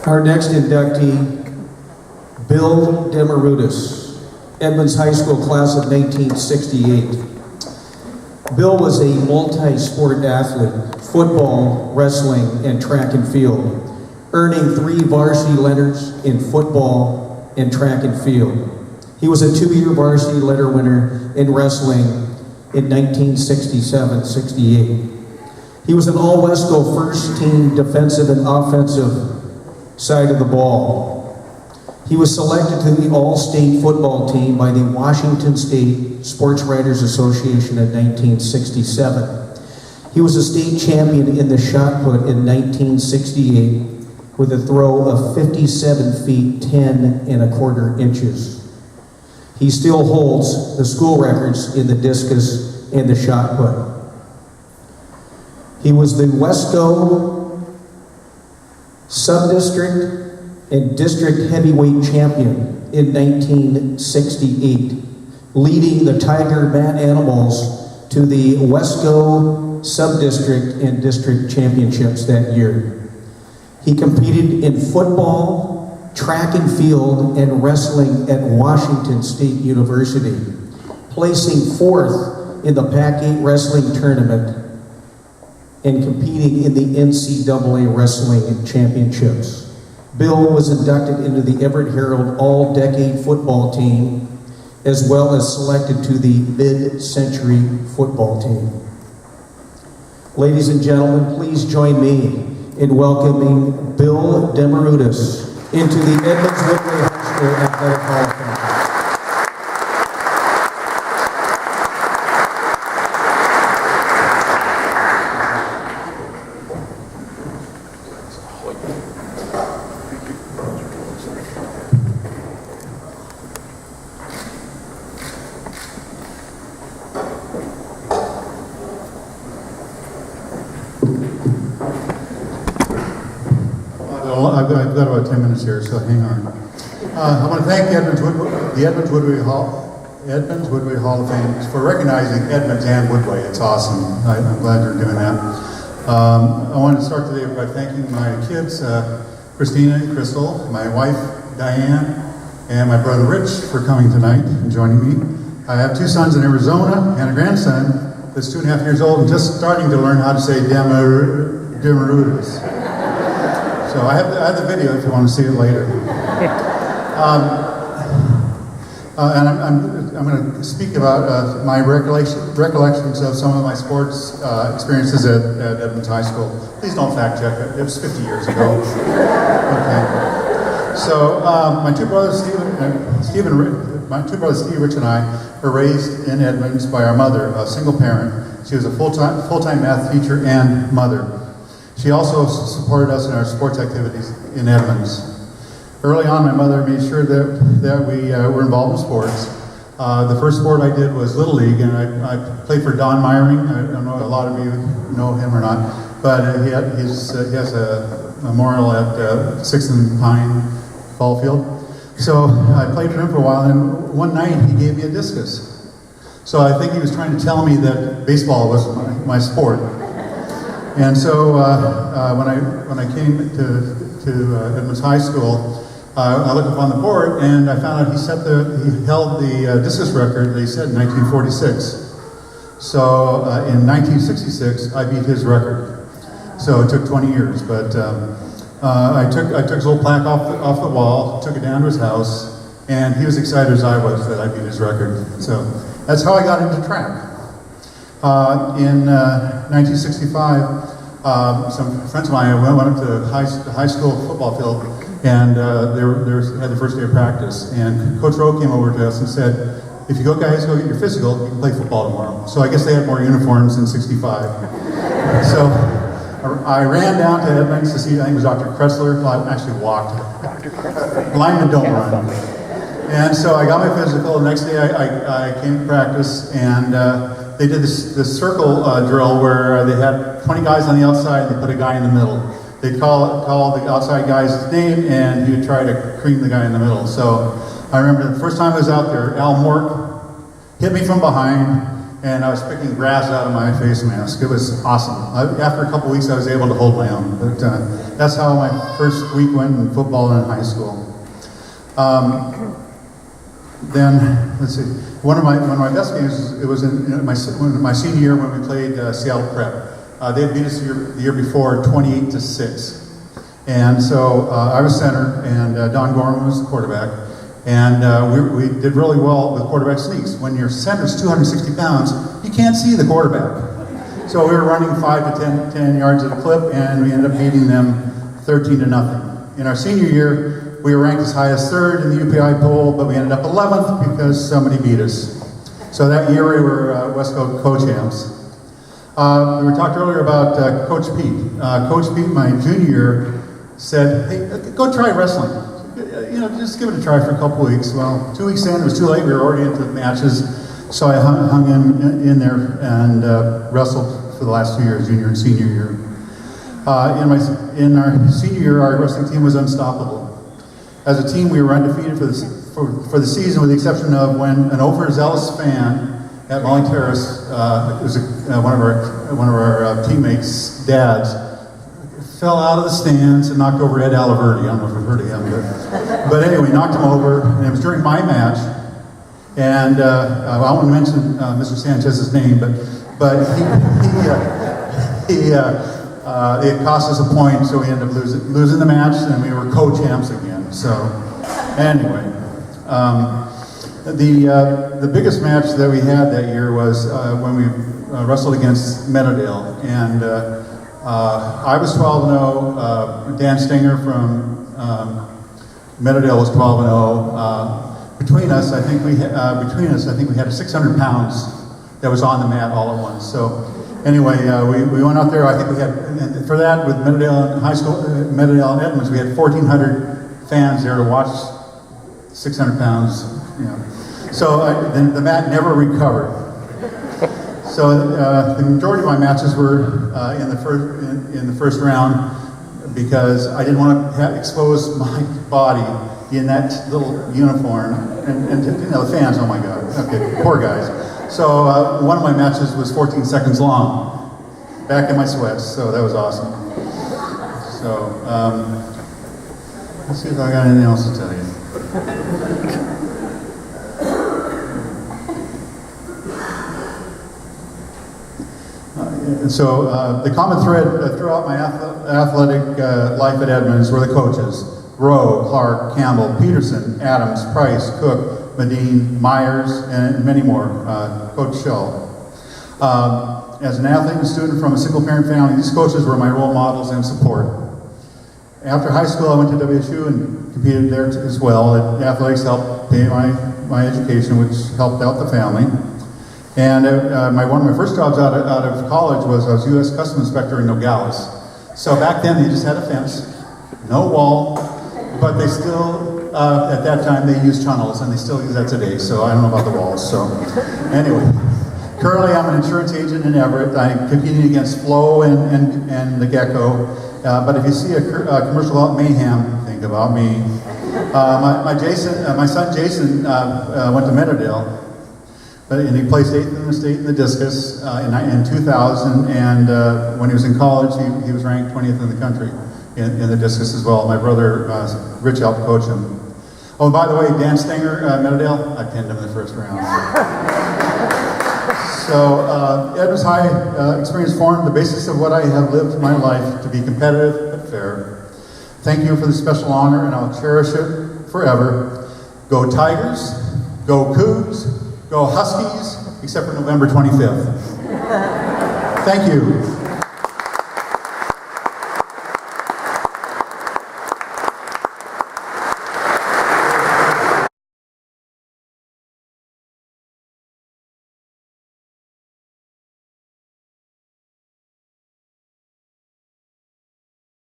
Our next inductee, Bill Demeroutis, Edmonds High School class of 1968. Bill was a multi-sport athlete, football, wrestling, and track and field, earning 3 varsity letters in football and track and field. He was a 2-year varsity letter winner in wrestling in 1967-68. He was an all-Wesco first team defensive and offensive side of the ball. He was selected to the all-state football team by the Washington State Sports Writers Association in 1967. He was a state champion in the shot put in 1968 with a throw of 57 feet 10 1/4 inches. He still holds the school records in the discus and the shot put. He was the Wesco Sub-District and District Heavyweight Champion in 1968, leading the Tiger Man Animals to the Wesco Sub-District and District Championships that year. He competed in football, track and field, and wrestling at Washington State University, placing 4th in the Pac-8 wrestling tournament and competing in the NCAA Wrestling Championships. Bill was inducted into the Everett Herald All-Decade Football Team, as well as selected to the Mid-Century Football Team. Ladies and gentlemen, please join me in welcoming Bill Demeroutis into the Edmonds Woodway High School Athletic Hall of Fame. I've got about 10 minutes here, so hang on. I want to thank the Edmonds Woodway Hall of Fame for recognizing Edmonds and Woodway. It's awesome. I'm glad you're doing that. I want to start today by thanking my kids, Christina and Crystal, my wife, Diane, and my brother Rich for coming tonight and joining me. I have 2 sons in Arizona and a grandson that's 2.5 years old and just starting to learn how to say Demeroutis. So I have the video if you want to see it later. And I'm going to speak about my recollections of some of my sports experiences at Edmonds High School. Please don't fact check it. It was 50 years ago. Okay. So my two brothers, Steve, Rich, and I were raised in Edmonds by our mother, a single parent. She was a full-time math teacher and mother. She also supported us in our sports activities in Edmonds. Early on, my mother made sure that we were involved in sports. The first sport I did was Little League, and I played for Don Meyering. I don't know if a lot of you know him or not, but he has a memorial at 6th and Pine ball field. So I played for him for a while, and one night he gave me a discus. So I think he was trying to tell me that baseball was my sport. And so when I came to Edmonds High School, I looked up on the board and I found out he held the discus record. They said in 1946. So in 1966, I beat his record. So it took 20 years, but I took his little plaque off the wall, took it down to his house, and he was excited as I was that I beat his record. So that's how I got into track. In 1965, some friends of mine went up to the high school football field, and they had the first day of practice. And Coach Rowe came over to us and said, "If you guys go get your physical, you can play football tomorrow." So I guess they had more uniforms than '65. So I ran down to Edmonds to see, I think it was Dr. Kressler. Well, I actually walked. Dr. Kressler. Linemen don't run. And so I got my physical. The next day I came to practice, and they did this circle drill where they had 20 guys on the outside and they put a guy in the middle. They'd call the outside guy's name, and he would try to cream the guy in the middle. So I remember the first time I was out there, Al Mork hit me from behind, and I was picking grass out of my face mask. It was awesome. After a couple weeks, I was able to hold my own. But that's how my first week went in football in high school. Then, let's see, one of my best games, it was in my senior year when we played Seattle Prep. They had beat us the year before 28-6. And so I was center, and Don Gorman was the quarterback. And we did really well with quarterback sneaks. When your center's 260 pounds, you can't see the quarterback. So we were running 5 to 10 yards at a clip, and we ended up beating them 13-0. In our senior year, we were ranked as high as 3rd in the UPI poll, but we ended up 11th because somebody beat us. So that year we were Wesco co-champs. We were talked earlier about Coach Pete. Coach Pete, my junior year, said, hey, go try wrestling. Just give it a try for a couple weeks. Well, 2 weeks in, it was too late. We were already into the matches. So I hung in there and wrestled for the last 2 years, junior and senior year. In our senior year, our wrestling team was unstoppable. As a team, we were undefeated for the season, with the exception of when an overzealous fan at Molly Terrace, it was one of our teammates' dads, fell out of the stands and knocked over Ed Aliverti. I don't know if you've heard of him, but anyway, knocked him over, and it was during my match. And I won't mention Mr. Sanchez's name, but it cost us a point, so we ended up losing the match, and we were co-champs again. So anyway, the biggest match that we had that year was when we wrestled against Meadowdale, and I was 12-0. Dan Stinger from Meadowdale was 12-0. Between us, I think we had 600 pounds that was on the mat all at once. So anyway, we went out there. I think we had, and for that, with Meadowdale High School, Meadowdale and Edmonds, we had 1,400 fans there to watch 600 pounds. So the mat never recovered. So the majority of my matches were in the first round, because I didn't want to expose my body in that little uniform, and the fans, oh my God, okay, poor guys. So one of my matches was 14 seconds long, back in my sweats, so that was awesome. So let's see if I got anything else to tell you. So the common thread throughout my athletic life at Edmonds were the coaches: Rowe, Clark, Campbell, Peterson, Adams, Price, Cook, Medine, Myers, and many more. Coach Shell. As an athlete and student from a single-parent family, these coaches were my role models and support. After high school, I went to WSU and competed there as well. Athletics helped pay my education, which helped out the family. And one of my first jobs out of college was I was U.S. Customs Inspector in Nogales. So back then, they just had a fence, no wall, but they still, at that time, they used tunnels, and they still use that today, so I don't know about the walls. So anyway, currently I'm an insurance agent in Everett. I'm competing against Flo and the Gecko. But if you see a commercial about Mayhem, think about me. My son Jason went to Meadowdale, and he placed 8th in the state in the discus in 2000. And when he was in college, he was ranked 20th in the country in the discus as well. My brother Rich helped coach him. Oh, and by the way, Dan Stenger, Meadowdale, I pinned him in the first round. So Edmonds High experience formed the basis of what I have lived my life to be competitive but fair. Thank you for this special honor, and I'll cherish it forever. Go Tigers, go Cougs, go Huskies, except for November 25th. Thank you.